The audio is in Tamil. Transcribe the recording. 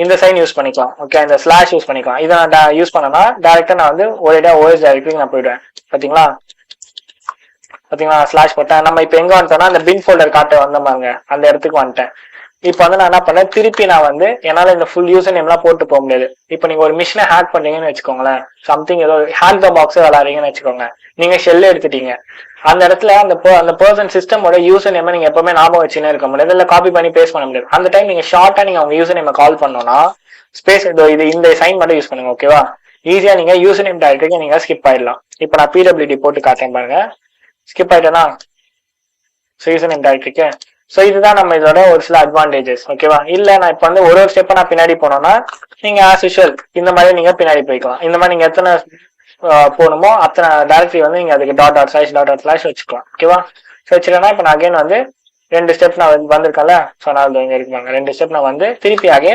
இந்த சைன் யூஸ் பண்ணிக்கலாம். ஓகே, இந்த ஸ்லாஷ் யூஸ் பண்ணிக்கலாம். இதை நான் யூஸ் பண்ணனா டேரக்டா நான் வந்து ஒரேடியா OS டைரக்டரி நான் போயிடுவேன். பாத்தீங்களா ஸ்லாஷ் போட்டேன். நம்ம இப்ப எங்க வந்துட்டோம்னா அந்த பின் ஃபோல்டர் காட்ட வந்த பாருங்க, அந்த இடத்துக்கு வந்துட்டேன். இப்ப வந்து நான் என்ன பண்ணேன், திருப்பி நான் வந்து என்னால இந்த ஃபுல் யூசர் நேம் எல்லாம் போட்டு போக முடியாது. இப்ப நீங்க ஒரு மிஷினை ஹேக் பண்றீங்கன்னு வச்சுக்கோங்களேன், சம்திங் ஏதோ ஹேக் த பாக்ஸ் விளாடுறீங்கன்னு வச்சுக்கோங்க, நீங்க ஷெல் எடுத்துட்டீங்க. அந்த இடத்துல அந்த பர்சன் சிஸ்டமோட யூசர் நேம் நீங்க எப்பவுமே ஞாபகம் வச்சுன்னே இருக்க முடியாது, இல்ல காப்பி பண்ணி பேஸ்ட் பண்ண முடியாது. அந்த டைம் நீங்க ஷார்ட்டா நீங்க அவங்க யூசர் நேம் கால் பண்ணோம்னா ஸ்பேஸ் இது இந்த சைன் மட்டும் யூஸ் பண்ணுங்க. ஓகேவா, ஈஸியா நீங்க யூசர் நேம் டைரக்டரிக்கு நீங்க ஸ்கிப் ஆயிடலாம். இப்ப நான் PWD போட்டு காட்டேன் பாருங்க, ஸ்கிப் ஆயிட்டேனா யூசர் நேம் டைரக்டரிக்கு. சோ இதுதான் நம்ம இதோட ஒரு சில அட்வான்டேஜஸ். ஓகேவா, இல்ல நான் இப்ப வந்து ஒரு ஸ்டெப் நான் பின்னாடி போனோம்னா நீங்க ஆஸ் யூஷுவல் இந்த மாதிரி நீங்க பின்னாடி போய்க்கலாம். இந்த மாதிரி நீங்க எத்தனை போகணுமோ அத்தனை டைரக்டரி வந்து நீங்க அதுக்கு டாட் வச்சுக்கலாம். ஓகேவா, வச்சுக்கலன்னா இப்ப நான் அகைன் வந்து 2 ஸ்டெப் நான் வந்திருக்கேன்ல, ஸோ நான் இங்க இருக்காங்க 2 ஸ்டெப் நான் வந்து திருப்பி அகைன்